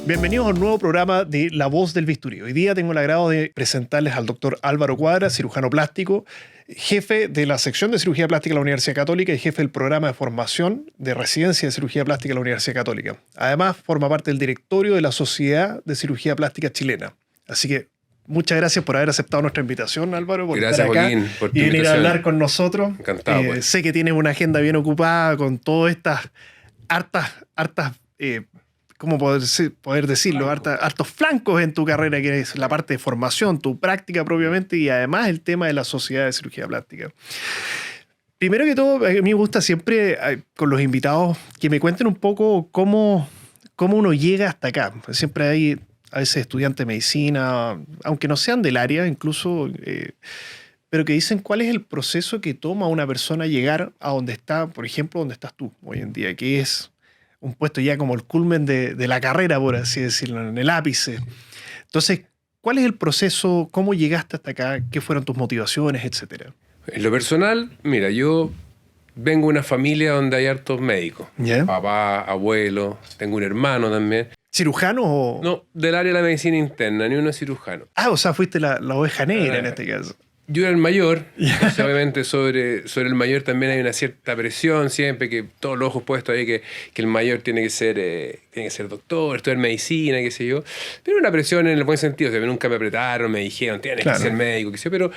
Bienvenidos a un nuevo programa de La Voz del Bisturí. Hoy día tengo el agrado de presentarles al doctor Álvaro Cuadra, cirujano plástico, jefe de la sección de cirugía plástica de la Universidad Católica y jefe del programa de formación de residencia de cirugía plástica de la Universidad Católica. Además, forma parte del directorio de la Sociedad de Cirugía Plástica Chilena. Así que muchas gracias por haber aceptado nuestra invitación, Álvaro, por gracias, estar acá Joaquín, por tu y venir a invitación. hablar con nosotros. Encantado. Pues. Sé que tienes una agenda bien ocupada con todas estas hartas ¿cómo poder decirlo? Hartos flancos en tu carrera, que es la parte de formación, tu práctica propiamente, y además el tema de la Sociedad de Cirugía Plástica. Primero que todo, a mí me gusta siempre con los invitados que me cuenten un poco cómo uno llega hasta acá. Siempre hay a veces estudiantes de medicina, aunque no sean del área incluso, pero que dicen cuál es el proceso que toma una persona llegar a donde está, por ejemplo, donde estás tú hoy en día, que es un puesto ya como el culmen de la carrera, por así decirlo, en el ápice. Entonces, ¿cuál es el proceso? ¿Cómo llegaste hasta acá? ¿Qué fueron tus motivaciones, etcétera? En lo personal, mira, yo vengo de una familia donde hay hartos médicos. ¿Yeah? Papá, abuelo, tengo un hermano también. ¿Cirujano o...? No, del área de la medicina interna, ni uno es cirujano. Ah, o sea, fuiste la oveja negra en este caso. Yo era el mayor, entonces obviamente sobre el mayor también hay una cierta presión siempre, que todos los ojos puestos ahí, que el mayor tiene que ser doctor, estudiar medicina, qué sé yo. Pero una presión en el buen sentido, o sea, nunca me apretaron, me dijeron, tienes que ser médico, qué sé yo, pero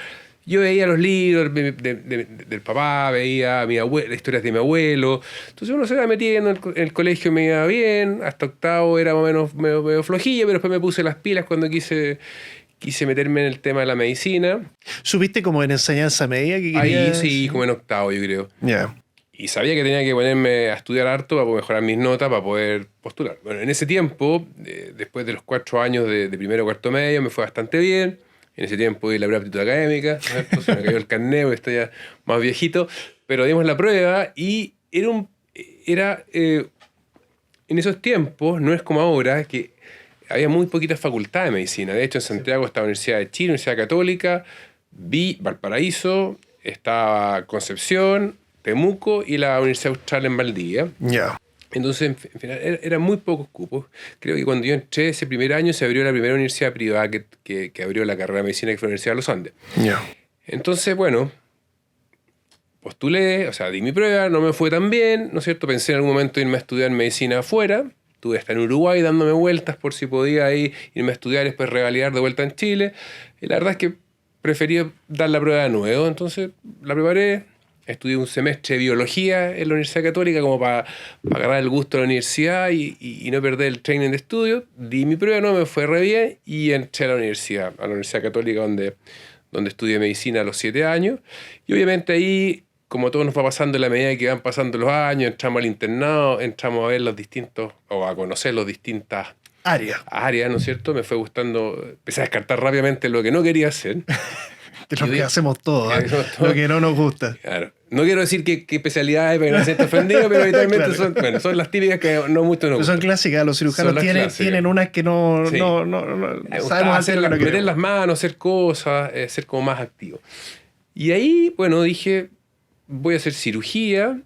yo veía los libros del papá, veía las historias de mi abuelo, entonces uno se va metiendo en el colegio, me iba bien, hasta octavo era más o menos medio flojillo, pero después me puse las pilas cuando quise meterme en el tema de la medicina. ¿Supiste como en enseñanza media que querías? Ahí sí, como en octavo, yo creo. Ya. Yeah. Y sabía que tenía que ponerme a estudiar harto para poder mejorar mis notas, para poder postular. Bueno, en ese tiempo, después de los 4 años de primero a cuarto medio, me fue bastante bien. En ese tiempo di la prueba de aptitud académica, ¿no? Se me cayó el carnet, porque estoy ya más viejito. Pero dimos la prueba y en esos tiempos, no es como ahora, que había muy poquitas facultades de medicina. De hecho, en Santiago estaba la Universidad de Chile, Universidad Católica, Valparaíso, estaba Concepción, Temuco y la Universidad Austral en Valdivia. Ya. Yeah. Entonces, en final, eran muy pocos cupos. Creo que cuando yo entré ese primer año se abrió la primera universidad privada que abrió la carrera de medicina, que fue la Universidad de los Andes. Ya. Yeah. Entonces, bueno, postulé, o sea, di mi prueba, no me fue tan bien, ¿no es cierto? Pensé en algún momento irme a estudiar medicina afuera. Estuve hasta en Uruguay dándome vueltas por si podía ahí irme a estudiar y después revalidar de vuelta en Chile. Y la verdad es que preferí dar la prueba de nuevo. Entonces la preparé, estudié un semestre de biología en la Universidad Católica como para agarrar el gusto de la universidad y no perder el training de estudio. Di mi prueba, no me fue re bien y entré a la Universidad Católica donde estudié medicina a los 7 años. Y obviamente ahí, como todo nos va pasando en la medida que van pasando los años, entramos al internado, entramos a ver a conocer las distintas áreas, ¿no es cierto? Me fue gustando, empecé a descartar rápidamente lo que no quería hacer. Que es lo que hacemos todos, lo que no nos gusta. Claro. No quiero decir qué especialidades para que no se esté ofendido, pero habitualmente claro. son las típicas que no mucho nos gustan. Son clásicas, los cirujanos tienen unas que no sabemos hacer, meter las manos, hacer cosas, ser como más activo. Y ahí, bueno, dije, voy a hacer cirugía.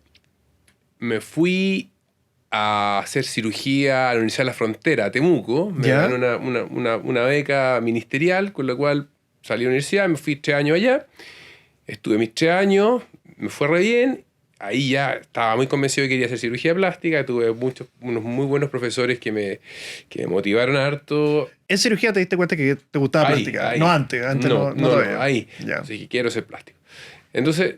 Me fui a hacer cirugía a la Universidad de la Frontera, a Temuco. Me gané una beca ministerial, con la cual salí a la universidad, me fui 3 años allá. Estuve mis 3 años, me fue re bien. Ahí ya estaba muy convencido de que quería hacer cirugía plástica. Tuve unos muy buenos profesores que me motivaron harto. ¿En cirugía te diste cuenta que te gustaba plástica? Ahí. No antes no ahí. Ya. Así que quiero ser plástico. Entonces,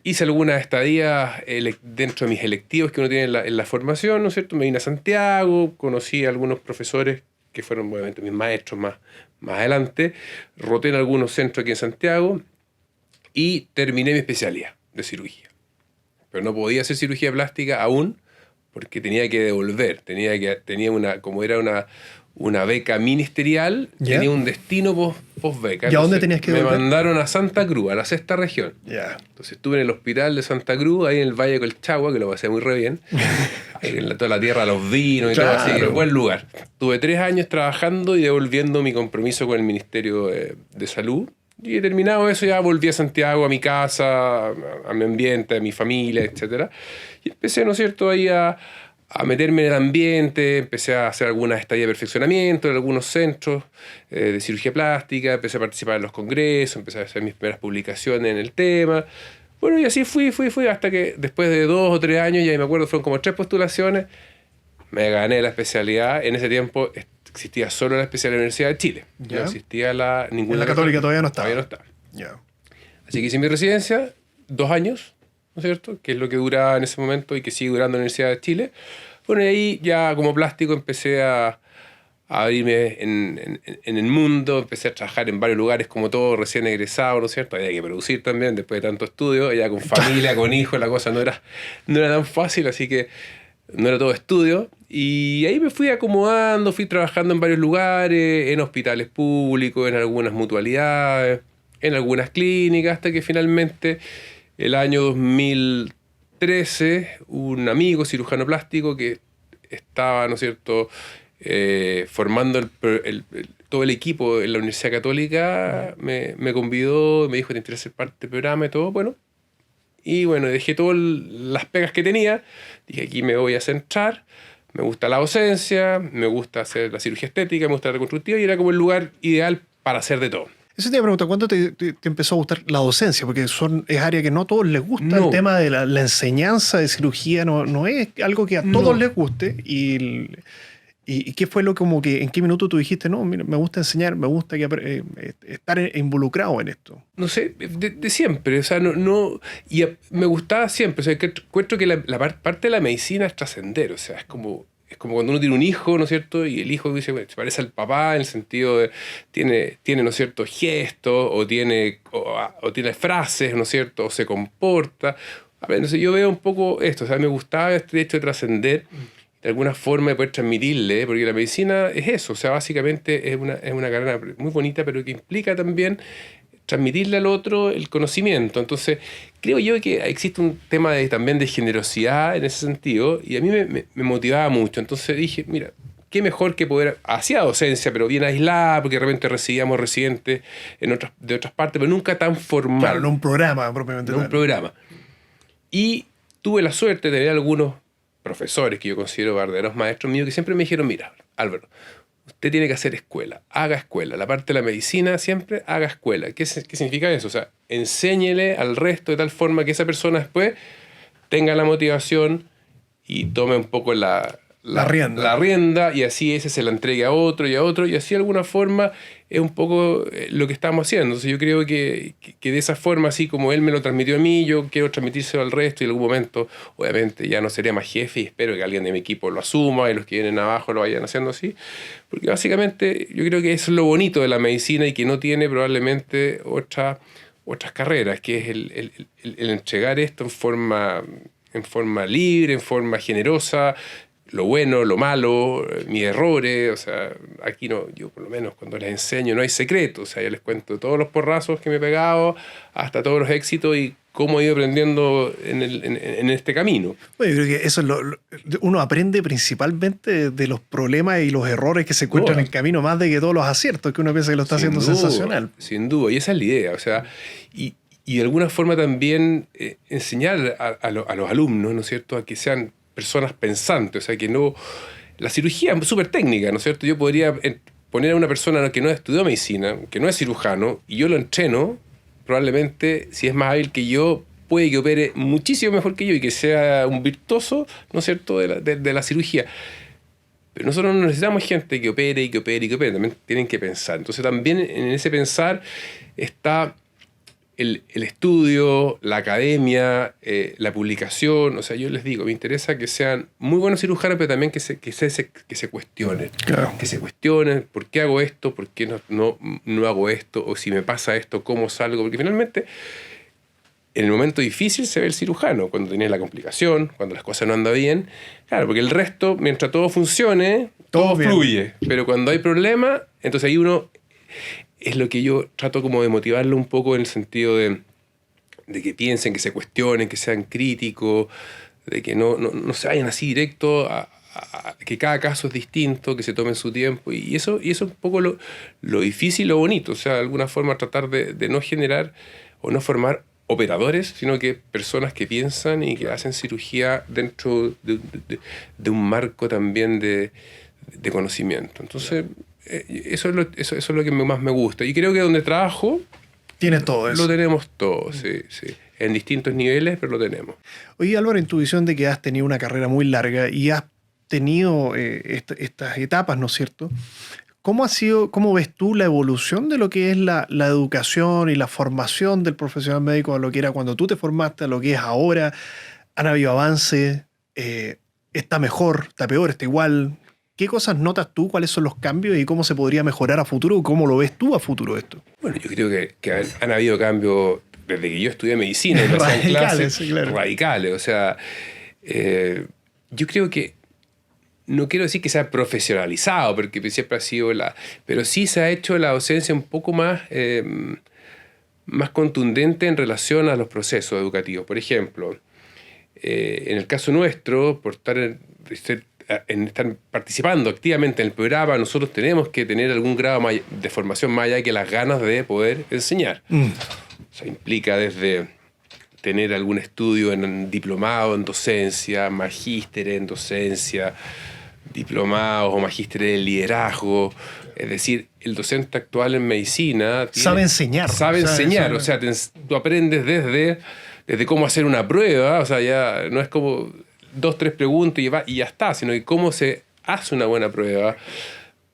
hice algunas estadías dentro de mis electivos que uno tiene en la formación, ¿no es cierto? Me vine a Santiago, conocí a algunos profesores que fueron obviamente mis maestros más adelante. Roté en algunos centros aquí en Santiago y terminé mi especialidad de cirugía. Pero no podía hacer cirugía plástica aún porque tenía que devolver. Como era una beca ministerial, tenía un destino post-beca. ¿Y a dónde tenías que devolver? Me mandaron a Santa Cruz, a la 6ª región. Yeah. Entonces estuve en el hospital de Santa Cruz, ahí en el Valle de Colchagua, que lo pasé muy re bien. Ahí en toda la tierra, los vinos y todo así, buen lugar. Tuve 3 años trabajando y devolviendo mi compromiso con el Ministerio de Salud. Y he terminado eso, ya volví a Santiago, a mi casa, a mi ambiente, a mi familia, etc. Y empecé, ¿no es cierto?, ahí a a meterme en el ambiente, empecé a hacer algunas estadías de perfeccionamiento en algunos centros de cirugía plástica, empecé a participar en los congresos, empecé a hacer mis primeras publicaciones en el tema. Bueno, y así fui, hasta que después de 2 o 3 años, ya me acuerdo, fueron como 3 postulaciones, me gané la especialidad. En ese tiempo existía solo la especialidad de la Universidad de Chile. Ya. No existía ninguna. En la Católica todavía no estaba. Todavía no estaba. Ya. Así que hice mi residencia, 2 años, ¿no es cierto? Que es lo que duraba en ese momento y que sigue durando en la Universidad de Chile. Bueno, y ahí ya como plástico empecé a abrirme en el mundo, empecé a trabajar en varios lugares como todo recién egresado, ¿no es cierto? Había que producir también después de tanto estudio, ya con familia, con hijos, la cosa no era tan fácil, así que no era todo estudio. Y ahí me fui acomodando, fui trabajando en varios lugares, en hospitales públicos, en algunas mutualidades, en algunas clínicas, hasta que finalmente el año 2013 un amigo cirujano plástico que estaba, ¿no es cierto?, formando todo el equipo en la Universidad Católica, me convidó, me dijo, ¿te interesa ser parte del programa y todo? Bueno, y bueno, dejé todas las pegas que tenía, dije, aquí me voy a centrar, me gusta la docencia, me gusta hacer la cirugía estética, me gusta la reconstructiva, y era como el lugar ideal para hacer de todo. Eso te iba a preguntar, ¿cuándo te empezó a gustar la docencia? Porque es área que no a todos les gusta. El tema de la enseñanza de cirugía no es algo que a todos les guste. ¿Y qué fue en qué minuto tú dijiste, no, mira, me gusta enseñar, me gusta estar involucrado en esto? No sé, de siempre, o sea, y me gustaba siempre, o sea, encuentro que la parte de la medicina es trascender, o sea, es como cuando uno tiene un hijo, ¿no es cierto? Y el hijo dice, bueno, se parece al papá en el sentido de, tiene ¿no es cierto?, gestos, o tiene frases, ¿no es cierto?, o se comporta. A ver, entonces yo veo un poco esto, o sea, me gustaba este hecho de trascender, de alguna forma de poder transmitirle, porque la medicina es eso, o sea, básicamente es una carrera muy bonita, pero que implica también transmitirle al otro el conocimiento. Entonces, creo yo que existe un tema también de generosidad en ese sentido, y a mí me motivaba mucho. Entonces dije, mira, qué mejor que poder, hacía docencia, pero bien aislada, porque de repente recibíamos residentes de otras partes, pero nunca tan formal. Claro, no un programa propiamente. No un programa. Y tuve la suerte de tener algunos profesores que yo considero verdaderos maestros míos que siempre me dijeron, mira, Álvaro, usted tiene que hacer escuela, haga escuela. La parte de la medicina siempre haga escuela. ¿Qué significa eso? O sea, enséñele al resto de tal forma que esa persona después tenga la motivación y tome un poco la rienda, y así ese se la entregue a otro y a otro, y así de alguna forma es un poco lo que estamos haciendo. Entonces yo creo que de esa forma, así como él me lo transmitió a mí, yo quiero transmitírselo al resto, y en algún momento obviamente ya no sería más jefe, y espero que alguien de mi equipo lo asuma y los que vienen abajo lo vayan haciendo así, porque básicamente yo creo que eso es lo bonito de la medicina y que no tiene probablemente otras carreras, que es el entregar esto en forma libre, en forma generosa, lo bueno, lo malo, mis errores. O sea, aquí no, yo por lo menos cuando les enseño no hay secreto, o sea, yo les cuento todos los porrazos que me he pegado, hasta todos los éxitos y cómo he ido aprendiendo en este camino. Bueno, yo creo que eso uno aprende principalmente de los problemas y los errores que se encuentran en el camino, más de que todos los aciertos, que uno piensa que lo está haciendo sensacional. Sin duda, y esa es la idea, o sea, y de alguna forma también enseñar a los alumnos, ¿no es cierto?, a que sean personas pensantes, o sea, que no... La cirugía es súper técnica, ¿no es cierto? Yo podría poner a una persona que no estudió medicina, que no es cirujano, y yo lo entreno, probablemente, si es más hábil que yo, puede que opere muchísimo mejor que yo y que sea un virtuoso, ¿no es cierto?, de la cirugía. Pero nosotros no necesitamos gente que opere, también tienen que pensar. Entonces también en ese pensar está el estudio, la academia, la publicación. O sea, yo les digo, me interesa que sean muy buenos cirujanos, pero también que se cuestionen. Claro. Que se cuestionen, ¿por qué hago esto? ¿Por qué no hago esto? O si me pasa esto, ¿cómo salgo? Porque finalmente, en el momento difícil se ve el cirujano, cuando tienes la complicación, cuando las cosas no andan bien. Claro, porque el resto, mientras todo funcione, todo fluye. Pero cuando hay problemas, entonces ahí uno... Es lo que yo trato como de motivarlo un poco, en el sentido de que piensen, que se cuestionen, que sean críticos, de que no se vayan así directo a que cada caso es distinto, que se tomen su tiempo. Y eso es un poco lo difícil, lo bonito. O sea, de alguna forma tratar de no generar o no formar operadores, sino que personas que piensan y que hacen cirugía dentro de un marco también de conocimiento. Entonces, eso es lo que más me gusta. Y creo que donde trabajo... Tienes todo eso. Lo tenemos todo, sí. En distintos niveles, pero lo tenemos. Oye, Álvaro, en tu visión de que has tenido una carrera muy larga y has tenido estas etapas, ¿no es cierto? ¿Cómo ves tú la evolución de lo que es la educación y la formación del profesional médico a lo que era cuando tú te formaste, a lo que es ahora? ¿Han habido avances? ¿Está mejor? ¿Está peor? ¿Está igual? ¿Qué cosas notas tú? ¿Cuáles son los cambios? ¿Y cómo se podría mejorar a futuro? ¿Cómo lo ves tú a futuro esto? Bueno, yo creo que han habido cambios desde que yo estudié medicina. Radicales, sí, claro. Radicales. O sea, yo creo que no quiero decir que sea profesionalizado, porque siempre ha sido pero sí se ha hecho la docencia un poco más contundente en relación a los procesos educativos. Por ejemplo, en el caso nuestro, por estar participando activamente en el programa, nosotros tenemos que tener algún grado de formación más allá que las ganas de poder enseñar. O sea, implica desde tener algún estudio en diplomado en docencia, magíster en docencia, diplomados o magísteres en liderazgo. Es decir, el docente actual en medicina sabe enseñar. O sea, tú aprendes desde cómo hacer una prueba. O sea, ya no es como 2, 3 preguntas y ya está, sino que cómo se hace una buena prueba,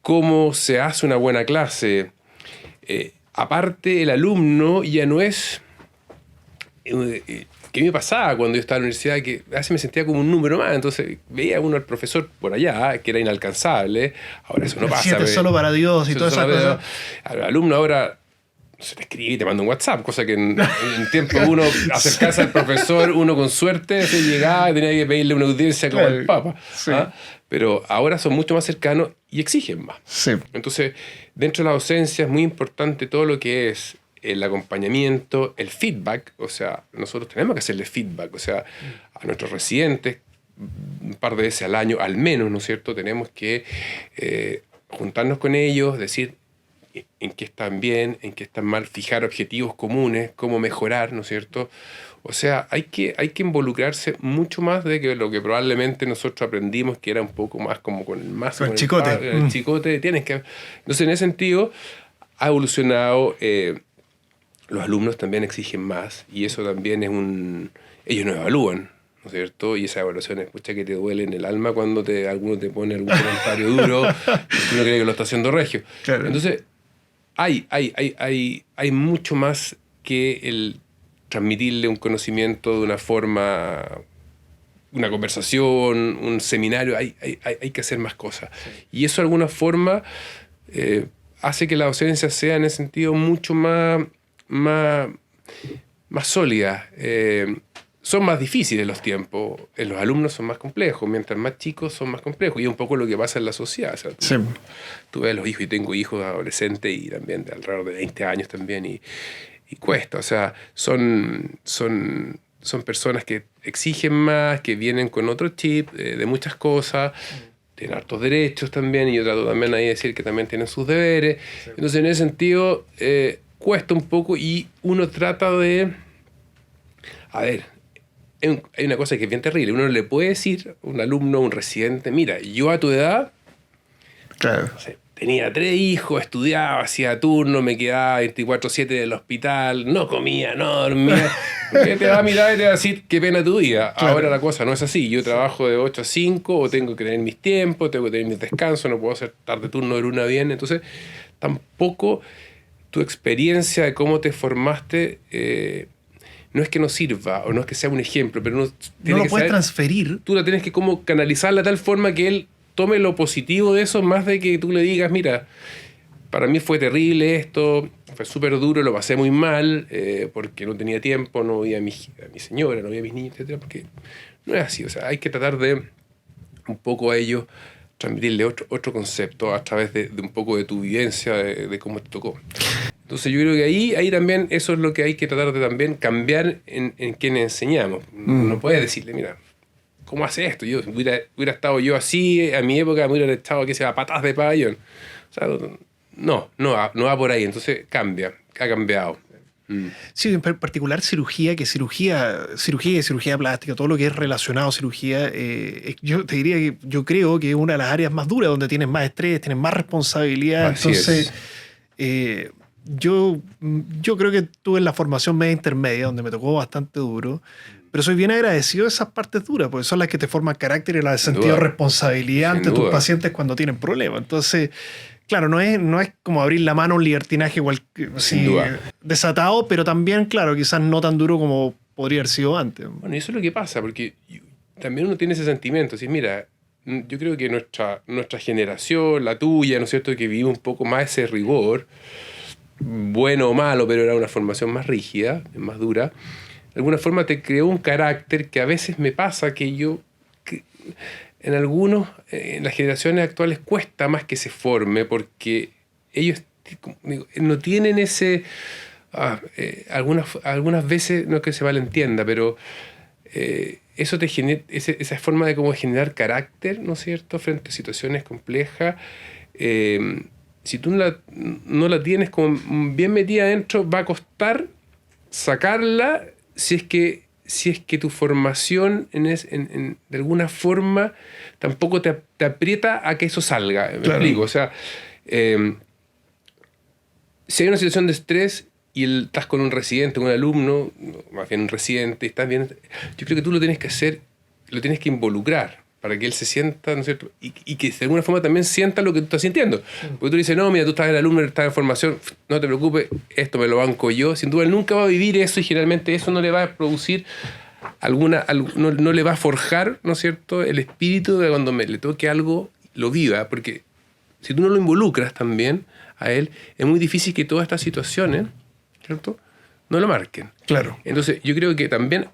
cómo se hace una buena clase. Aparte, el alumno ya no es... ¿Qué me pasaba cuando yo estaba en la universidad? Que a veces me sentía como un número más. Entonces veía uno al profesor por allá, que era inalcanzable. Ahora eso no pasa. 7 solo para Dios y todas esas cosas. El alumno ahora se te escribe y te manda un WhatsApp, cosa que en tiempo uno acercarse al profesor, uno con suerte se llegaba y tenía que pedirle una audiencia como el Papa. Sí. Pero ahora son mucho más cercanos y exigen más. Sí. Entonces, dentro de la docencia es muy importante todo lo que es el acompañamiento, el feedback. O sea, nosotros tenemos que hacerle feedback, o sea, a nuestros residentes un par de veces al año, al menos, ¿no es cierto? Tenemos que juntarnos con ellos, decir en qué están bien, en qué están mal, fijar objetivos comunes, cómo mejorar, ¿no es cierto? O sea, hay que involucrarse mucho más de que lo que probablemente nosotros aprendimos, que era un poco más como con el mazo. Con el chicote. El chicote, tienes que... Entonces, en ese sentido, ha evolucionado... los alumnos también exigen más y eso también es ellos nos evalúan, ¿no es cierto? Y esa evaluación es mucha que te duele en el alma cuando alguno te pone algún comentario duro y uno cree que lo está haciendo regio. Claro. Entonces, hay mucho más que el transmitirle un conocimiento de una forma, una conversación, un seminario. Hay que hacer más cosas. Sí. Y eso de alguna forma hace que la docencia sea en ese sentido mucho más sólida. Son más difíciles los tiempos, los alumnos son más complejos, mientras más chicos son más complejos, y es un poco lo que pasa en la sociedad. O sea, tú ves los hijos, y tengo hijos adolescentes y también de alrededor de 20 años también, y cuesta. O sea, son personas que exigen más, que vienen con otro chip de muchas cosas, tienen hartos derechos también, y yo trato también ahí de decir que también tienen sus deberes. Sí. Entonces, en ese sentido... cuesta un poco y uno trata de... A ver, hay una cosa que es bien terrible. Uno le puede decir a un alumno, un residente, mira, yo a tu edad, claro, no sé, tenía 3 hijos, estudiaba, hacía turno, me quedaba 24/7 del hospital, no comía, no dormía. Porque te va a mirar y te va a decir, qué pena tu vida. Claro. Ahora la cosa no es así. Yo trabajo de 8 a 5, o tengo que tener mis tiempos, tengo que tener mis descansos, no puedo hacer tarde turno de luna a viernes. Entonces, tampoco... tu experiencia de cómo te formaste no es que no sirva o no es que sea un ejemplo, pero uno tiene no que lo puedes saber, transferir. Tú la tienes que como canalizarla de tal forma que él tome lo positivo de eso, más de que tú le digas, mira, para mí fue terrible esto, fue súper duro, lo pasé muy mal, porque no tenía tiempo, no veía a mi señora, no veía a mis niños, etc. Porque no es así. O sea, hay que tratar de un poco a ellos transmitirle otro concepto a través de un poco de tu vivencia, de cómo te tocó. Entonces yo creo que ahí también eso es lo que hay que tratar de también cambiar en quienes enseñamos. No puedes decirle, mira, ¿cómo hace esto? Yo hubiera estado yo así, a mi época me hubiera estado, que sea, patas de pabellón. O sea, no va por ahí. Entonces ha cambiado. Sí, en particular cirugía y cirugía plástica, todo lo que es relacionado a cirugía, yo te diría que yo creo que es una de las áreas más duras, donde tienes más estrés, tienes más responsabilidad. Así Entonces, es. yo creo que tuve la formación media intermedia, donde me tocó bastante duro, pero soy bien agradecido de esas partes duras, porque son las que te forman carácter y el Sin sentido de duda. responsabilidad Sin ante tus duda. pacientes cuando tienen problemas. Entonces, claro, no es como abrir la mano a un libertinaje Sin así duda. desatado, pero también, claro, quizás no tan duro como podría haber sido antes. Bueno, y eso es lo que pasa, porque también uno tiene ese sentimiento. Si mira, yo creo que nuestra generación, la tuya, ¿no es cierto?, que vive un poco más ese rigor, bueno o malo, pero era una formación más rígida, más dura, de alguna forma te creó un carácter que a veces me pasa que en las generaciones actuales cuesta más que se forme, porque ellos como digo, no tienen ese... algunas veces, no es que se malentienda, pero eso te genera, esa forma de como generar carácter, ¿no es cierto?, frente a situaciones complejas. Si tú no la tienes como bien metida adentro, va a costar sacarla si es que tu formación de alguna forma tampoco te aprieta a que eso salga. ¿Me Claro, explico? O sea, eh, si hay una situación de estrés y estás con un residente, con un alumno, más bien un residente, estás bien, yo creo que tú lo tienes que hacer, lo tienes que involucrar para que él se sienta, ¿no es cierto? Y que de alguna forma también sienta lo que tú estás sintiendo. Porque tú dices, no, mira, tú estás el alumno, estás en formación, no te preocupes, esto me lo banco yo. Sin duda, él nunca va a vivir eso y generalmente eso no le va a producir no le va a forjar, ¿no es cierto?, el espíritu de cuando le toque algo, lo viva, porque si tú no lo involucras también a él, es muy difícil que todas estas situaciones, ¿cierto?, no lo marquen. claro. Entonces, yo creo que también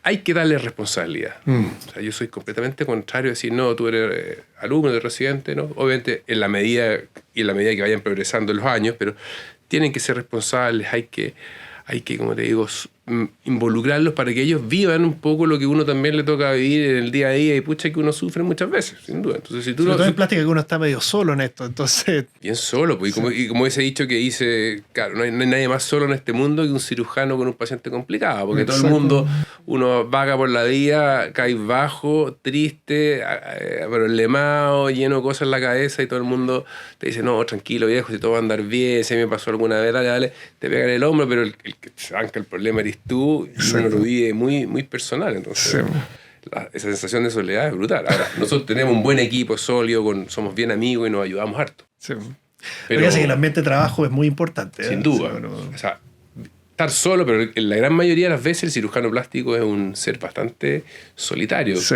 hay que darle responsabilidad. Mm, O sea, yo soy completamente contrario a decir, no, tú eres alumno, eres residente, ¿no? Obviamente, en la medida que vayan progresando los años, pero tienen que ser responsables, hay que, como te digo, involucrarlos para que ellos vivan un poco lo que uno también le toca vivir en el día a día y pucha que uno sufre muchas veces, sin duda. Entonces, si tú sobre lo, todo en plástica, que uno está medio solo en esto, entonces, bien solo, pues, sí, y como ese dicho que dice, claro, no hay nadie más solo en este mundo que un cirujano con un paciente complicado, porque todo el exacto. mundo, uno vaga por la vida, cae bajo, triste, problemado, lleno de cosas en la cabeza y todo el mundo te dice, no, tranquilo viejo, si todo va a andar bien, si me pasó alguna vez, dale, dale, te pegan el hombro, pero el que se banca el problema eres tú y uno Exacto. lo vive muy, muy personal, Sí, entonces... Esa sensación de soledad es brutal. Ahora, nosotros tenemos un buen equipo sólido, somos bien amigos y nos ayudamos harto. sí. Lo que hace que el Pero, ambiente de trabajo es muy importante, sin ¿eh? Sí, duda, bueno, o sea, estar solo, pero en la gran mayoría de las veces el cirujano plástico es un ser bastante solitario, sí,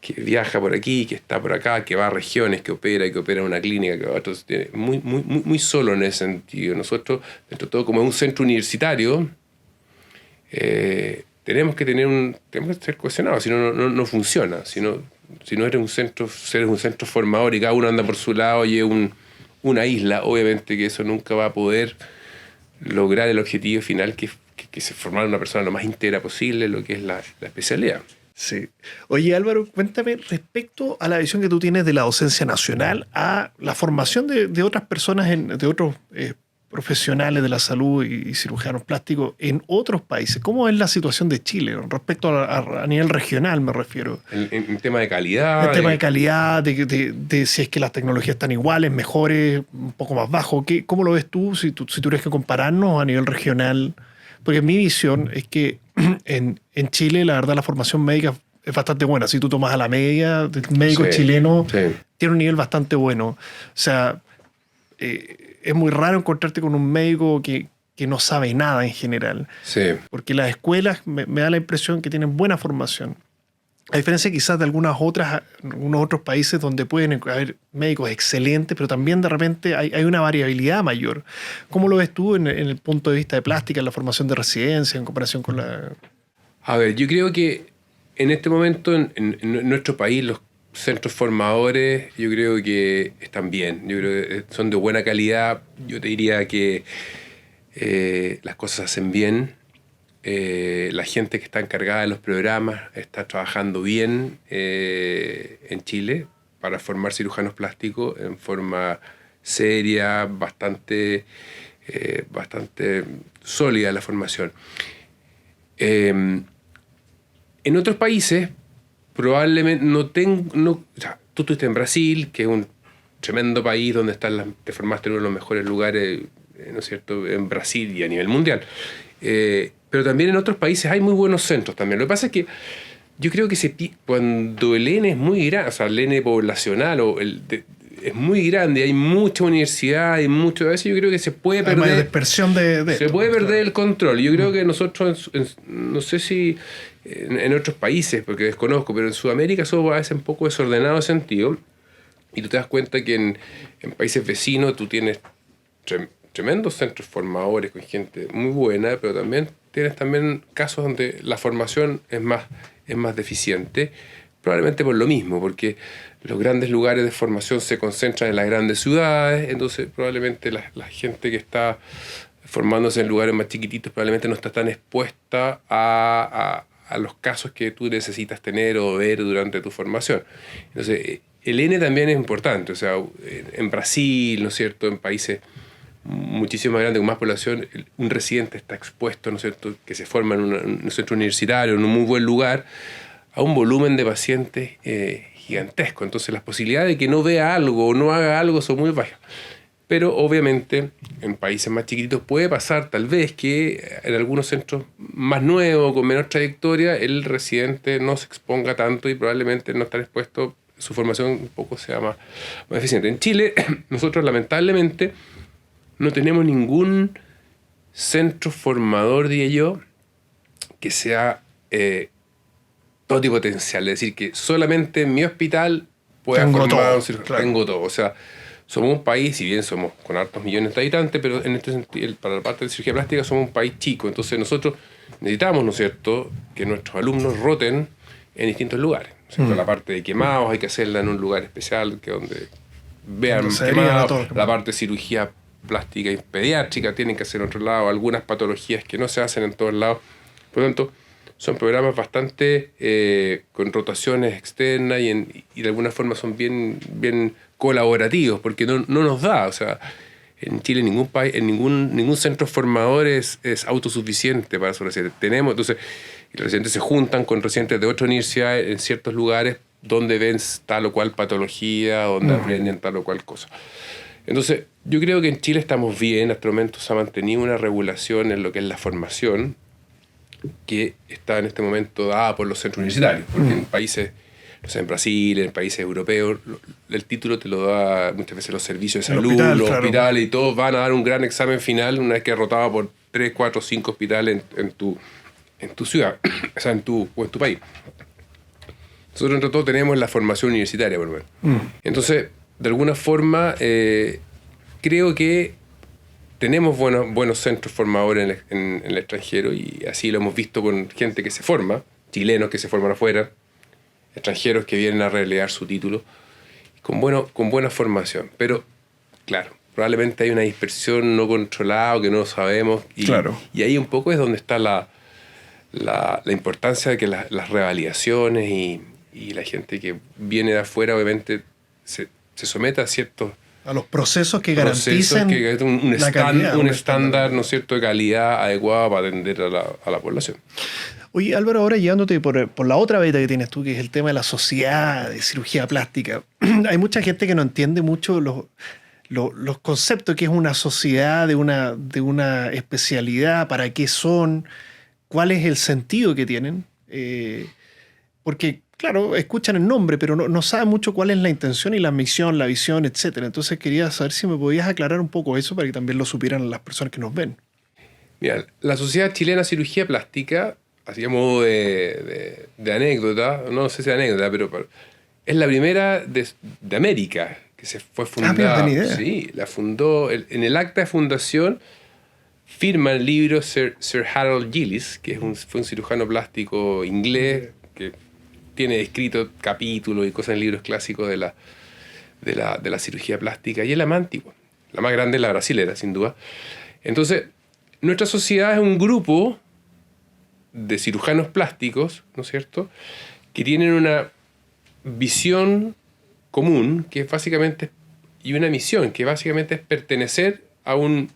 que viaja por aquí, que está por acá, que va a regiones, que opera en una clínica, que va a otros, muy, muy, muy, muy solo en ese sentido. Nosotros, dentro de todo, como es un centro universitario, tenemos que ser cohesionados, si no, no funciona. Si no eres un centro formador y cada uno anda por su lado y es una isla, obviamente que eso nunca va a poder lograr el objetivo final que se formar una persona lo más íntegra posible, lo que es la especialidad. sí. Oye, Álvaro, cuéntame respecto a la visión que tú tienes de la docencia nacional a la formación de otras personas, de otros profesionales de la salud y cirujanos plásticos en otros países. ¿Cómo es la situación de Chile, ¿no? Respecto a nivel regional, me refiero? En tema de El calidad, tema de calidad, de si es que las tecnologías están iguales, mejores, un poco más bajo. ¿Cómo lo ves tú si tuvieras que compararnos a nivel regional? Porque mi visión es que en Chile, la verdad, la formación médica es bastante buena. Si tú tomas a la media del médico sí, chileno, sí, tiene un nivel bastante bueno. O sea, es muy raro encontrarte con un médico que no sabe nada en general. sí. Porque las escuelas me da la impresión que tienen buena formación. A diferencia quizás de algunos otros países donde pueden haber médicos excelentes, pero también de repente hay una variabilidad mayor. ¿Cómo lo ves tú en el punto de vista de plástica, en la formación de residencia, en comparación con la... A ver, yo creo que en este momento en nuestro país los centros formadores yo creo que están bien, yo creo que son de buena calidad, yo te diría que las cosas se hacen bien, la gente que está encargada de los programas está trabajando bien en Chile para formar cirujanos plásticos en forma seria, bastante bastante sólida la formación. En otros países, probablemente o sea, tú estuviste en Brasil, que es un tremendo país donde te formaste en uno de los mejores lugares, ¿no es cierto?, en Brasil y a nivel mundial. Pero también en otros países hay muy buenos centros también. Lo que pasa es que yo creo que cuando el N es muy grande, o sea, el N poblacional es muy grande, hay mucha universidad, hay mucho. A veces yo creo que se puede perder. Hay más dispersión se puede perder el control. Yo creo que nosotros, no sé si en otros países, porque desconozco, pero en Sudamérica somos a veces un poco desordenado en ese sentido. Y tú te das cuenta que en países vecinos tú tienes tremendos centros formadores con gente muy buena, pero también tienes casos donde la formación es más deficiente, probablemente por lo mismo, porque los grandes lugares de formación se concentran en las grandes ciudades, entonces probablemente la gente que está formándose en lugares más chiquititos probablemente no está tan expuesta a los casos que tú necesitas tener o ver durante tu formación. Entonces, el N también es importante, o sea, en Brasil, ¿no es cierto?, en países muchísimo más grandes, con más población, un residente está expuesto, ¿no es cierto?, que se forma en un centro universitario, en un muy buen lugar, a un volumen de pacientes gigantesco. Entonces las posibilidades de que no vea algo o no haga algo son muy bajas. Pero obviamente en países más chiquititos puede pasar tal vez que en algunos centros más nuevos, con menor trayectoria, el residente no se exponga tanto y probablemente no estar expuesto, su formación un poco sea más eficiente. En Chile, nosotros lamentablemente no tenemos ningún centro formador, diría yo, que sea totipotencial. Es decir, que solamente en mi hospital pueda formar un cirujano. Claro. Tengo todo. O sea, somos un país, si bien somos con hartos millones de habitantes, pero en este sentido, para la parte de cirugía plástica somos un país chico. Entonces nosotros necesitamos, ¿no es cierto?, que nuestros alumnos roten en distintos lugares. La parte de quemados hay que hacerla en un lugar especial, que donde vean quemados. La parte de cirugía plástica y pediátrica tienen que hacer en otro lado. Algunas patologías que no se hacen en todos lados. Por lo tanto, son programas bastante con rotaciones externas y de alguna forma son bien colaborativos, porque no nos da, o sea, en Chile ningún centro formador es autosuficiente para sus residentes. Entonces, los residentes se juntan con residentes de otras universidades en ciertos lugares donde ven tal o cual patología, donde aprenden tal o cual cosa. Entonces, yo creo que en Chile estamos bien. Hasta el momento se ha mantenido una regulación en lo que es la formación, que está en este momento dada por los centros universitarios, porque en países, no sé, en Brasil, en países europeos, el título te lo da muchas veces los servicios de salud, los hospitales, y todos van a dar un gran examen final una vez que has rotado por 3, 4, 5 hospitales en tu ciudad, o sea, en tu país. Nosotros entre todo tenemos la formación universitaria, por lo menos. Entonces, de alguna forma, creo que tenemos buenos centros formadores en el extranjero, y así lo hemos visto con gente que se forma, chilenos que se forman afuera, extranjeros que vienen a relegar su título, con buena formación. Pero, claro, probablemente hay una dispersión no controlada o que no sabemos, y ahí un poco es donde está la importancia de que las revalidaciones y la gente que viene de afuera obviamente se someta a ciertos los procesos que garanticen un estándar, ¿no es cierto?, de calidad adecuado para atender a la población. Oye, Álvaro, ahora llevándote por la otra beta que tienes tú, que es el tema de la sociedad de cirugía plástica. Hay mucha gente que no entiende mucho los conceptos, que es una sociedad de una especialidad, para qué son, cuál es el sentido que tienen. Porque, claro, escuchan el nombre, pero no saben mucho cuál es la intención y la misión, la visión, etc. Entonces quería saber si me podías aclarar un poco eso para que también lo supieran las personas que nos ven. Mira, la Sociedad Chilena de Cirugía Plástica, así a modo de anécdota, no sé si de anécdota, pero es la primera de América que se fue fundada. Sí, la fundó en el acta de fundación. Firma el libro Sir Harold Gillis, que fue un cirujano plástico inglés que tiene escrito capítulos y cosas en libros clásicos de la cirugía plástica, y es la más antigua. La más grande es la brasilera, sin duda. Entonces, nuestra sociedad es un grupo de cirujanos plásticos, ¿no es cierto?, que tienen una visión común, que básicamente, y una misión, que básicamente es pertenecer a un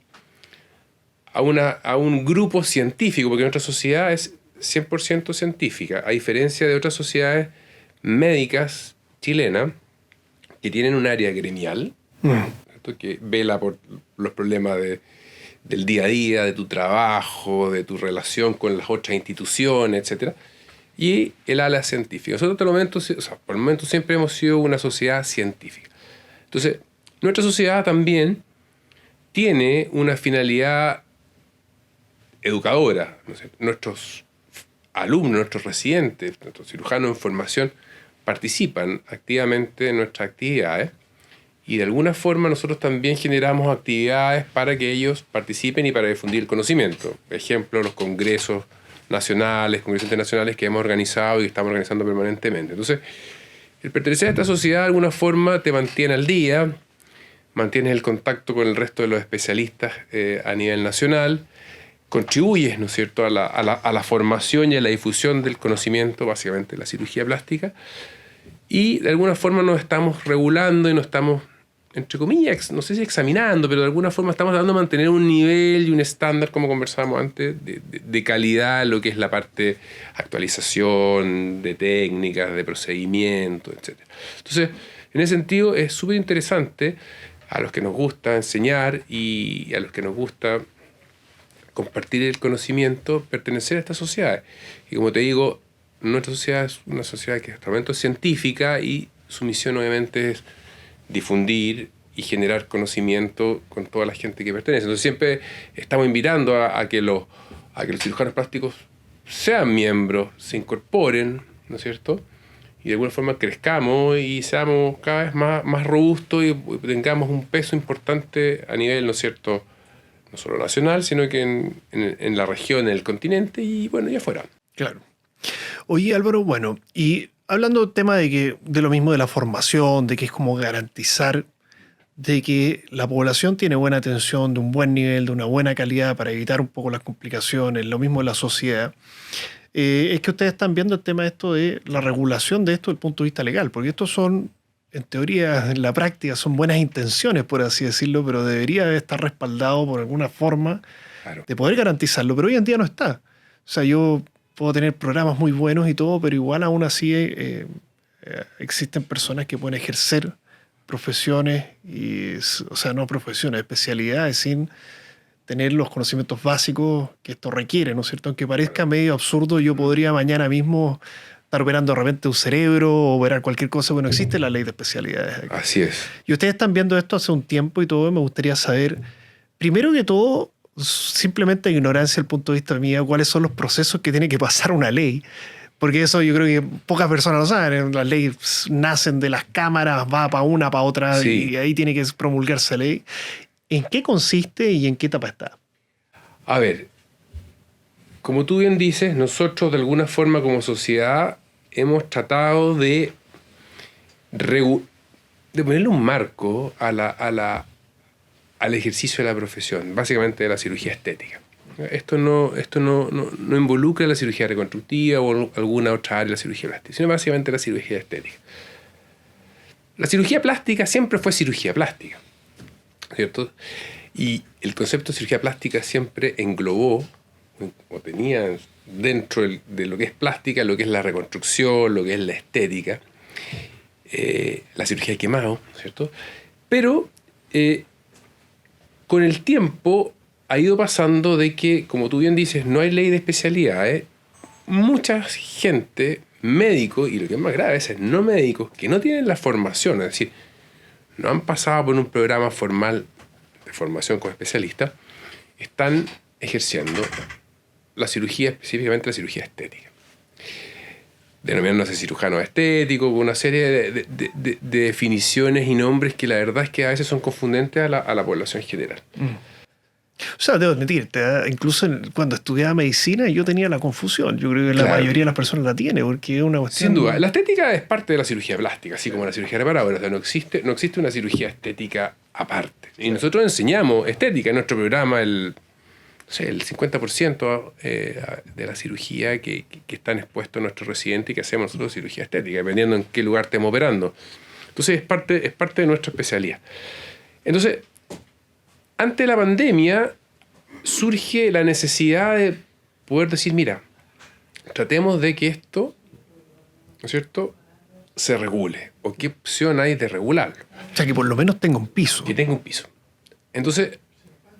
a un grupo científico, porque nuestra sociedad es 100% científica, a diferencia de otras sociedades médicas chilenas que tienen un área gremial, ¿cierto? Que vela por los problemas del día a día, de tu trabajo, de tu relación con las otras instituciones, etc. Y el ala científica. Nosotros por el momento siempre hemos sido una sociedad científica. Entonces, nuestra sociedad también tiene una finalidad educadora. ¿No sé? Nuestros alumnos, nuestros residentes, nuestros cirujanos en formación participan activamente en nuestras actividades y de alguna forma nosotros también generamos actividades para que ellos participen y para difundir el conocimiento. Por ejemplo, los congresos nacionales, congresos internacionales que hemos organizado y estamos organizando permanentemente. Entonces, el pertenecer a esta sociedad de alguna forma te mantiene al día, mantienes el contacto con el resto de los especialistas a nivel nacional, contribuyes, ¿no es cierto?, a la formación y a la difusión del conocimiento, básicamente la cirugía plástica, y de alguna forma nos estamos regulando y nos estamos, entre comillas, no sé si examinando, pero de alguna forma estamos tratando de mantener un nivel y un estándar, como conversábamos antes, de calidad, lo que es la parte actualización, de técnicas, de procedimientos, etc. Entonces, en ese sentido, es súper interesante a los que nos gusta enseñar y a los que nos gusta compartir el conocimiento, pertenecer a estas sociedades. Y como te digo, nuestra sociedad es una sociedad que hasta el momento es científica y su misión obviamente es difundir y generar conocimiento con toda la gente que pertenece. Entonces siempre estamos invitando a que los cirujanos plásticos sean miembros, se incorporen, ¿no es cierto? Y de alguna forma crezcamos y seamos cada vez más robustos y tengamos un peso importante a nivel, ¿no es cierto?, no solo nacional, sino que en la región, en el continente y bueno, y afuera. Claro. Oye, Álvaro, bueno, y hablando del tema de lo mismo de la formación, de que es como garantizar de que la población tiene buena atención, de un buen nivel, de una buena calidad para evitar un poco las complicaciones, lo mismo de la sociedad, es que ustedes están viendo el tema de esto de la regulación de esto desde el punto de vista legal, porque estos son, en teoría, en la práctica, son buenas intenciones, por así decirlo, pero debería estar respaldado por alguna forma de poder garantizarlo, pero hoy en día no está. O sea, yo puedo tener programas muy buenos y todo, pero igual aún así existen personas que pueden ejercer profesiones, o sea, no profesiones, especialidades sin tener los conocimientos básicos que esto requiere, ¿no es cierto? Aunque parezca medio absurdo, yo podría mañana mismo estar operando de repente un cerebro o operar cualquier cosa, bueno, existe la ley de especialidades aquí. Así es. Y ustedes están viendo esto hace un tiempo y todo, me gustaría saber, primero que todo, simplemente ignorancia del punto de vista mío, cuáles son los procesos que tiene que pasar una ley. Porque eso yo creo que pocas personas lo saben. Las leyes nacen de las cámaras, va para una, para otra, sí. Y ahí tiene que promulgarse la ley. ¿En qué consiste y en qué etapa está? A ver, como tú bien dices, nosotros de alguna forma como sociedad hemos tratado de ponerle un marco al ejercicio de la profesión, básicamente de la cirugía estética. Esto no involucra la cirugía reconstructiva o alguna otra área de la cirugía plástica, sino básicamente la cirugía estética. La cirugía plástica siempre fue cirugía plástica, ¿cierto? Y el concepto de cirugía plástica siempre englobó, o tenía dentro de lo que es plástica, lo que es la reconstrucción, lo que es la estética, la cirugía de quemado, ¿cierto? Pero con el tiempo ha ido pasando de que, como tú bien dices, no hay ley de especialidades. Mucha gente, médicos, y lo que es más grave, a veces no médicos, que no tienen la formación, es decir, no han pasado por un programa formal de formación como especialista, están ejerciendo la cirugía, específicamente la cirugía estética. Denominándose cirujano estético, con una serie de definiciones y nombres que la verdad es que a veces son confundentes a la población general. O sea, debo admitirte, incluso cuando estudiaba medicina yo tenía la confusión. Yo creo que la mayoría de las personas la tiene, porque es una cuestión... Sin duda. La estética es parte de la cirugía plástica, así como la cirugía reparadora. O sea, no existe una cirugía estética aparte. Y nosotros enseñamos estética en nuestro programa, el 50% de la cirugía que están expuestos nuestros residentes y que hacemos nosotros cirugía estética, dependiendo en qué lugar estemos operando. Entonces es parte de nuestra especialidad. Entonces, ante la pandemia, surge la necesidad de poder decir, mira, tratemos de que esto, ¿no es cierto?, se regule. ¿O qué opción hay de regularlo? O sea, que por lo menos tenga un piso. Que tenga un piso. Entonces,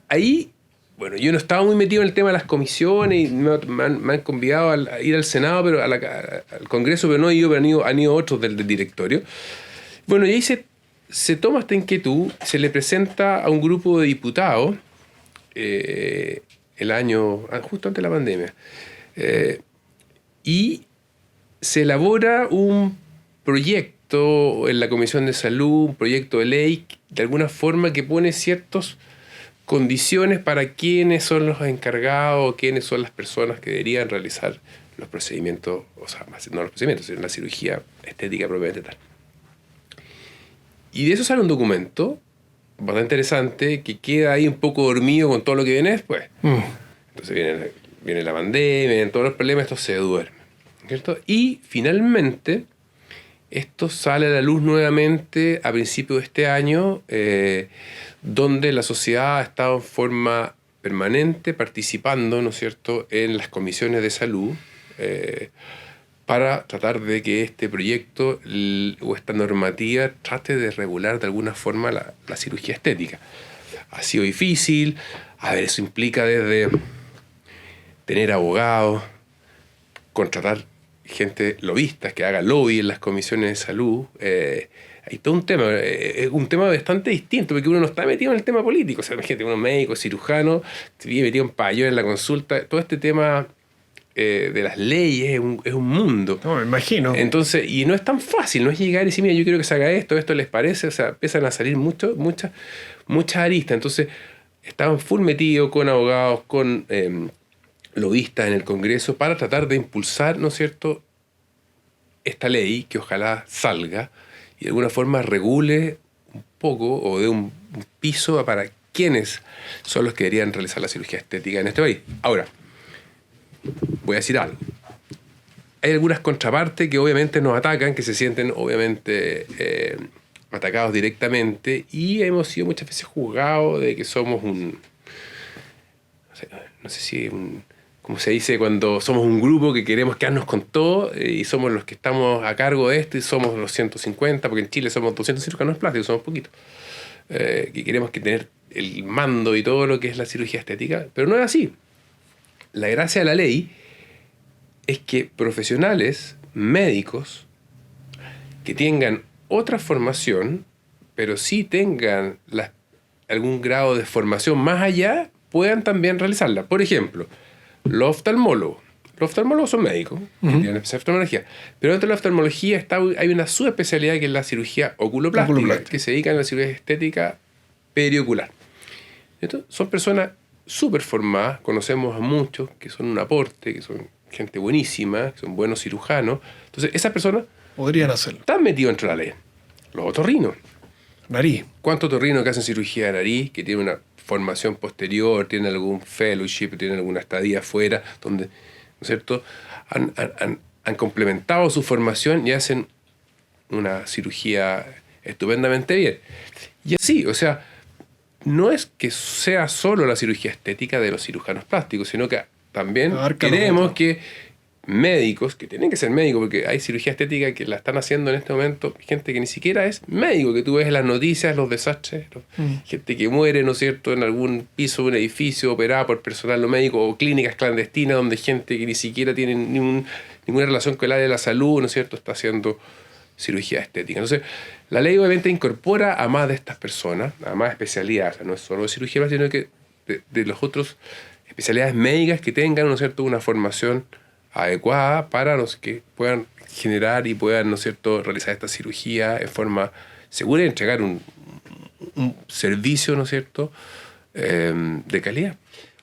ahí, bueno, yo no estaba muy metido en el tema de las comisiones y me han convidado a ir al Senado, pero al Congreso, pero no he ido, pero han ido otros del directorio. Bueno, y ahí se toma esta inquietud, se le presenta a un grupo de diputados el año, justo antes de la pandemia, y se elabora un proyecto en la Comisión de Salud, un proyecto de ley, de alguna forma que pone ciertas condiciones para quiénes son los encargados, quiénes son las personas que deberían realizar los procedimientos, o sea, no los procedimientos, sino la cirugía estética propiamente tal. Y de eso sale un documento bastante interesante que queda ahí un poco dormido con todo lo que viene después. Entonces viene la pandemia, vienen todos los problemas, esto se duerme, ¿cierto? Y finalmente esto sale a la luz nuevamente a principios de este año, donde la sociedad ha estado en forma permanente participando, ¿no es cierto?, en las comisiones de salud, para tratar de que este proyecto o esta normativa trate de regular de alguna forma la cirugía estética. Ha sido difícil. A ver, eso implica desde tener abogados, contratar gente lobistas que haga lobby en las comisiones de salud. Hay todo un tema, es un tema bastante distinto, porque uno no está metido en el tema político. O sea, gente, uno médico, cirujano, se vive metido en payón en la consulta. Todo este tema de las leyes es un mundo. No, me imagino. Entonces, y no es tan fácil, no es llegar y decir, mira, yo quiero que se haga esto les parece. O sea, empiezan a salir muchas aristas. Entonces, estaban full metidos con abogados, con lobistas en el Congreso para tratar de impulsar, ¿no es cierto?, esta ley que ojalá salga y de alguna forma regule un poco o dé un piso para quienes son los que deberían realizar la cirugía estética en este país. Ahora, voy a decir algo. Hay algunas contrapartes que obviamente nos atacan, que se sienten obviamente atacados directamente, y hemos sido muchas veces juzgados de que somos no sé si como se dice, cuando somos un grupo que queremos quedarnos con todo y somos los que estamos a cargo de esto y somos los 150, porque en Chile somos 200 cirujanos plásticos, somos poquitos, que queremos tener el mando y todo lo que es la cirugía estética, pero no es así. La gracia de la ley es que profesionales médicos que tengan otra formación, pero sí tengan algún grado de formación más allá, puedan también realizarla. Por ejemplo, los oftalmólogos. Los oftalmólogos son médicos, que tienen oftalmología, pero dentro de la oftalmología hay una subespecialidad que es la cirugía oculoplástica, que se dedica a la cirugía estética periocular. Entonces, son personas súper formadas, conocemos a muchos que son un aporte, que son gente buenísima, que son buenos cirujanos. Entonces, esas personas podrían hacerlo. Están metidos dentro de la ley. Los otorrinos. Nariz. ¿Cuántos otorrinos que hacen cirugía de nariz, que tienen una formación posterior, tienen algún fellowship, tienen alguna estadía afuera, donde, ¿no es cierto?, han complementado su formación y hacen una cirugía estupendamente bien? Y así, o sea, no es que sea solo la cirugía estética de los cirujanos plásticos, sino que también queremos que médicos, que tienen que ser médicos, porque hay cirugía estética que la están haciendo en este momento gente que ni siquiera es médico, que tú ves en las noticias los desastres, gente que muere, ¿no es cierto?, en algún piso de un edificio operada por personal no médico, o clínicas clandestinas donde gente que ni siquiera tiene ninguna relación con el área de la salud, ¿no es cierto?, está haciendo cirugía estética. Entonces, la ley obviamente incorpora a más de estas personas, a más especialidades, o sea, no es solo de cirugía plástica, sino que de los otros especialidades médicas que tengan, ¿no es cierto?, una formación adecuada para los que puedan generar y puedan, ¿no es cierto?, realizar esta cirugía en forma segura y entregar un servicio, ¿no es cierto?, de calidad.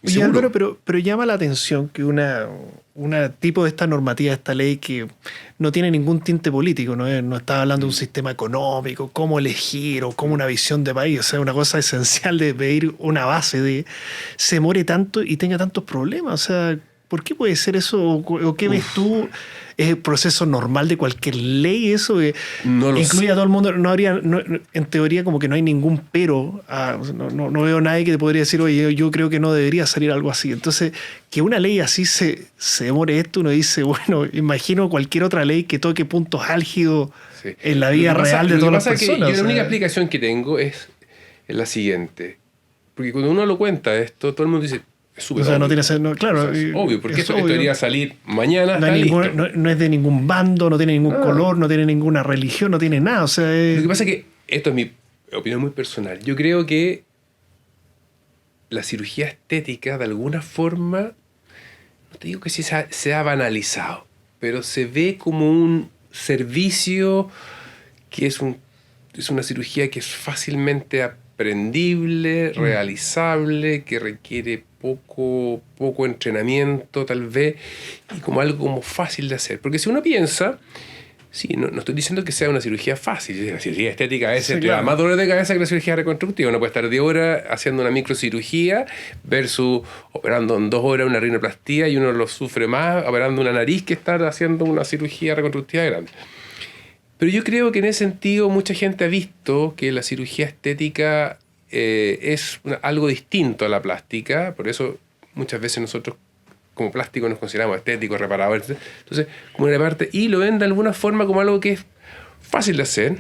Oye, Álvaro, pero llama la atención que una tipo de esta normativa, esta ley que no tiene ningún tinte político, no está hablando de un sistema económico, cómo elegir o cómo una visión de país, o sea, una cosa esencial de pedir una base se demore tanto y tenga tantos problemas, o sea, ¿por qué puede ser eso? ¿O qué ves tú ¿Es el proceso normal de cualquier ley eso? No lo Incluye sé. a todo el mundo. No habría, en teoría, como que no hay ningún pero. No veo a nadie que te podría decir, oye, yo creo que no debería salir algo así. Entonces, que una ley así se demore esto, uno dice, bueno, imagino cualquier otra ley que toque puntos álgidos Sí. en la vida real de Lo que todas las pasa es que personas. yo la o única sea, explicación que tengo es la siguiente. Porque cuando uno lo cuenta esto, todo el mundo dice, es súper o sea, no obvio. tiene claro, O sea, es obvio, porque es esto obvio. debería salir mañana, No, está listo. no es de ningún bando, no tiene ningún Nada. color, no tiene ninguna religión, no tiene nada. O sea, Lo que pasa es que, esto es mi opinión muy personal, yo creo que la cirugía estética, de alguna forma, no te digo que sí se ha banalizado, pero se ve como un servicio que es una cirugía que es fácilmente aprendible, realizable, que requiere poco entrenamiento tal vez, y como algo como fácil de hacer. Porque si uno piensa, sí, no estoy diciendo que sea una cirugía fácil, la cirugía estética a veces Sí, te da claro. más dolor de cabeza que la cirugía reconstructiva. Uno puede estar 10 horas haciendo una microcirugía versus operando en 2 horas una rinoplastía, y uno lo sufre más operando una nariz que estar haciendo una cirugía reconstructiva grande. Pero yo creo que en ese sentido mucha gente ha visto que la cirugía estética es algo distinto a la plástica, por eso muchas veces nosotros como plásticos nos consideramos estéticos, reparadores. Entonces, como una parte, y lo ven de alguna forma como algo que es fácil de hacer,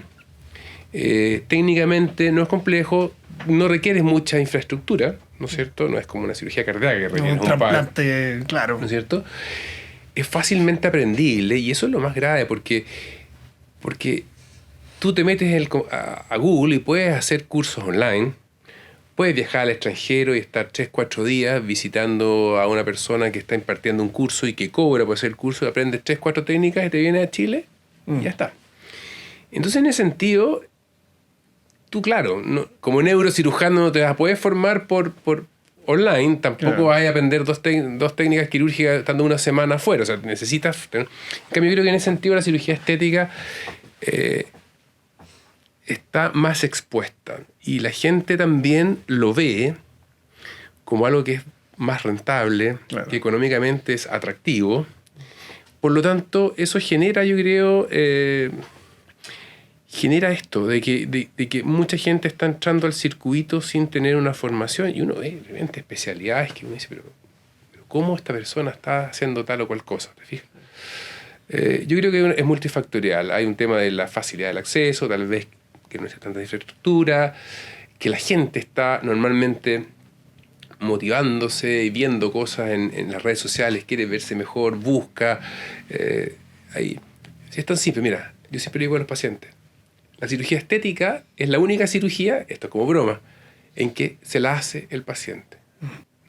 técnicamente no es complejo, no requiere mucha infraestructura, ¿no es cierto? No es como una cirugía cardíaca que requiere un trasplante, claro. ¿no es cierto? Es fácilmente aprendible, y eso es lo más grave, porque tú te metes a Google y puedes hacer cursos online, puedes viajar al extranjero y estar 3-4 días visitando a una persona que está impartiendo un curso y que cobra por hacer el curso, aprendes 3-4 técnicas y te vienes a Chile y ya está. Entonces, en ese sentido, tú, claro, como neurocirujano no te vas a poder formar por online, tampoco Claro. vas a aprender dos técnicas quirúrgicas estando una semana afuera. O sea, necesitas En cambio, yo creo que en ese sentido la cirugía estética está más expuesta, y la gente también lo ve como algo que es más rentable, Claro. que económicamente es atractivo. Por lo tanto, eso genera, yo creo, genera esto, de que mucha gente está entrando al circuito sin tener una formación, y uno ve de repente especialidades que uno dice, pero ¿cómo esta persona está haciendo tal o cual cosa? ¿Te fijas? Yo creo que es multifactorial. Hay un tema de la facilidad del acceso, tal vez que no existe tanta infraestructura, que la gente está normalmente motivándose y viendo cosas en las redes sociales, quiere verse mejor, busca. Es tan simple, mira, yo siempre digo a los pacientes, la cirugía estética es la única cirugía, esto es como broma, en que se la hace el paciente,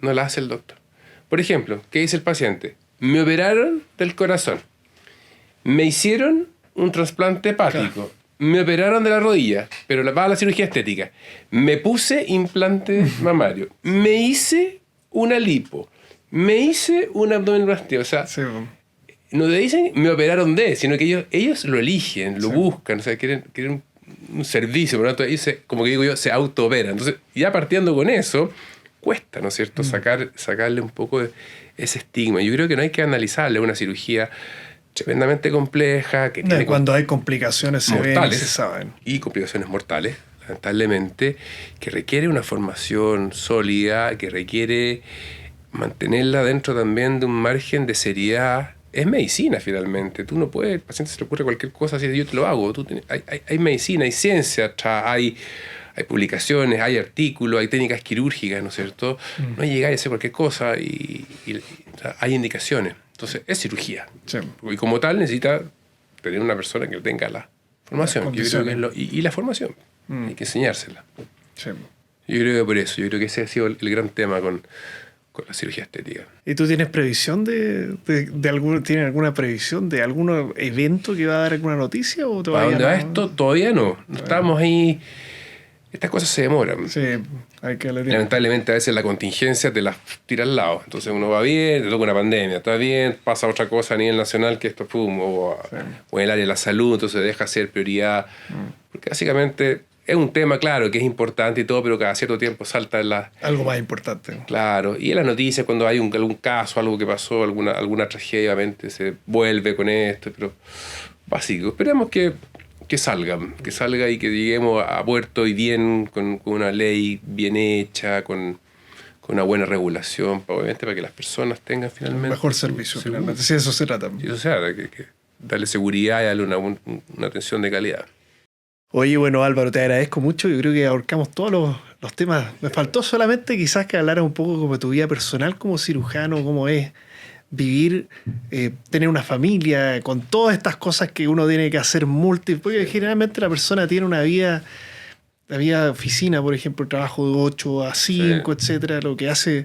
no la hace el doctor. Por ejemplo, ¿qué dice el paciente? Me operaron del corazón, me hicieron un trasplante hepático, me operaron de la rodilla, pero va a la cirugía estética, me puse implante mamario, me hice una lipo, me hice una abdominoplastia. O sea, Sí, no te dicen me operaron de, sino que ellos lo eligen, lo buscan, o sea, quieren un servicio, por lo tanto, ellos como que digo yo, se auto-operan. Entonces, ya partiendo con eso, cuesta, ¿no es cierto?, sacarle un poco de ese estigma. Yo creo que no hay que analizarle una cirugía tremendamente compleja, que tiene cuando hay complicaciones se ven y mortales se saben. y complicaciones mortales, lamentablemente, que requiere una formación sólida, que requiere mantenerla dentro también de un margen de seriedad. Es medicina finalmente. Tú no puedes, el paciente se le ocurre cualquier cosa, así yo te lo hago. Hay medicina, hay ciencia atrás, hay publicaciones, hay artículos, hay técnicas quirúrgicas, ¿no es cierto? No llegar a hacer cualquier cosa y o sea, hay indicaciones. Entonces, es cirugía. Sí. Y como tal necesita tener una persona que tenga la formación. Las Yo creo que condiciones. y la formación. Hay que enseñársela. Sí. Yo creo que por eso, yo creo que ese ha sido el gran tema con la cirugía estética. ¿Y tú tienes previsión de ¿tienes alguna previsión de algún evento que va a dar alguna noticia? ¿O ¿Para dónde va esto? Todavía no. Estamos ahí. Estas cosas se demoran. Sí, hay que darle tiempo. Lamentablemente a veces la contingencia te las tira al lado. Entonces uno va bien, te toca una pandemia, está bien, pasa otra cosa a nivel nacional que esto, pum, o en el área de la salud, entonces deja ser prioridad. Porque básicamente es un tema, claro, que es importante y todo, pero cada cierto tiempo salta en la... Algo más importante. Claro, y en las noticias cuando hay algún caso, algo que pasó, alguna tragedia, obviamente se vuelve con esto, pero básico. Esperemos que salga y que lleguemos a puerto y bien, con una ley bien hecha, con una buena regulación, obviamente para que las personas tengan finalmente... Mejor servicio, finalmente. Sí, eso se trata. Y eso se trata, que darle seguridad y darle una atención de calidad. Oye, bueno, Álvaro, te agradezco mucho. Yo creo que abarcamos todos los temas. Me faltó solamente quizás que hablaras un poco como de tu vida personal como cirujano, cómo es vivir, tener una familia, con todas estas cosas que uno tiene que hacer múltiples. Porque generalmente la persona tiene una vida, la vida de oficina, por ejemplo, trabajo de 8 a 5, sí, etcétera, lo que hace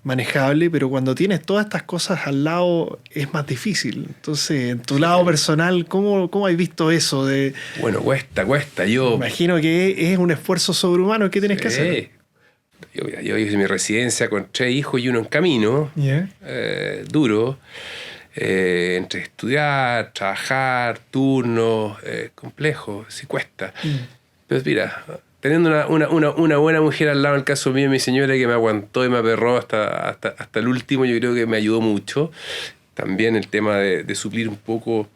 manejable, pero cuando tienes todas estas cosas al lado es más difícil. Entonces, en tu lado personal, ¿cómo has visto eso? Bueno, cuesta. Yo imagino que es un esfuerzo sobrehumano que tienes que hacer. Yo hice mi residencia con 3 hijos y uno en camino, duro, entre estudiar, trabajar, turnos, complejo, sí cuesta. Pero mira, teniendo una buena mujer al lado, en el caso mío, mi señora, que me aguantó y me aperró hasta el último, yo creo que me ayudó mucho. También el tema de suplir un poco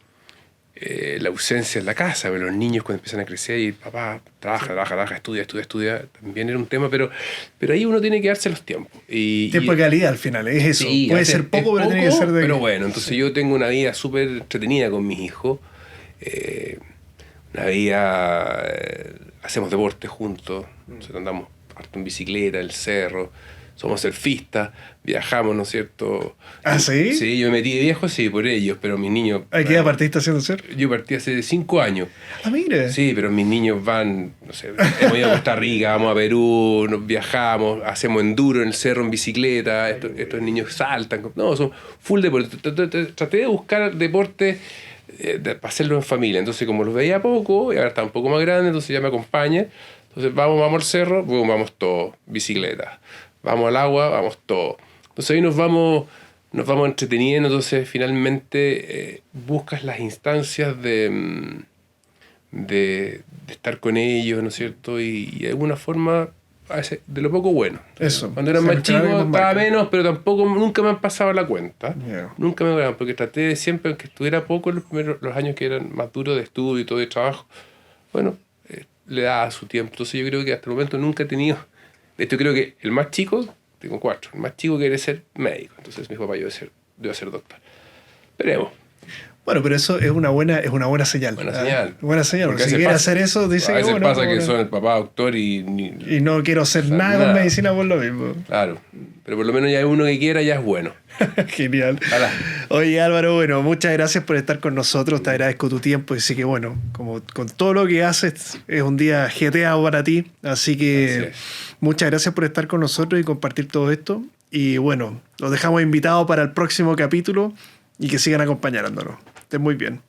la ausencia en la casa, pero los niños cuando empiezan a crecer y papá trabaja, estudia, también era un tema, pero ahí uno tiene que darse los tiempos. Tiempo de calidad al final, es eso. Sí, puede ser poco, pero tiene que ser de... Pero bueno, entonces yo tengo una vida súper entretenida con mis hijos. Una vida... hacemos deporte juntos, andamos harto en bicicleta, el cerro, somos surfistas, viajamos, ¿no es cierto? ¿Ah, sí? Sí, yo me metí de viejo, sí, por ellos, pero mis niños... ¿A qué edad partiste haciendo surf? Yo partí hace 5 años. Ah, mire. Sí, pero mis niños van, no sé, hemos ido a Costa Rica, vamos a Perú, nos viajamos, hacemos enduro en el cerro en bicicleta, estos niños saltan, no, son full deporte. Traté de buscar deporte para hacerlo en familia, entonces como los veía poco, y ahora está un poco más grande, entonces ya me acompaña, entonces vamos al cerro, vamos todos, bicicleta. Vamos al agua, vamos todos. Entonces ahí nos vamos entreteniendo, entonces finalmente buscas las instancias de estar con ellos, ¿no es cierto? Y de alguna forma, a veces, de lo poco bueno. Eso. Cuando eran más chicos estaba menos, pero tampoco, nunca me han pasado la cuenta. Nunca me porque traté de siempre, aunque estuviera poco los años que eran más duros de estudio y todo de trabajo, bueno, le daba su tiempo. Entonces yo creo que hasta el momento nunca he tenido... De hecho, creo que el más chico, tengo 4, el más chico quiere ser médico. Entonces mi papá debe ser doctor. Veremos. Bueno, pero eso es una buena señal. Buena señal. Buena señal. Porque si quiere hacer eso, dice que bueno. A veces pasa que son el papá doctor y no quiero hacer nada con medicina por lo mismo. Claro. Pero por lo menos ya hay uno que quiera, ya es bueno. Genial. Hola. Oye, Álvaro, bueno, muchas gracias por estar con nosotros. Te agradezco tu tiempo. Así que bueno, como con todo lo que haces, es un día jeteado para ti. Así que muchas gracias por estar con nosotros y compartir todo esto. Y bueno, los dejamos invitados para el próximo capítulo y que sigan acompañándonos. Estén muy bien.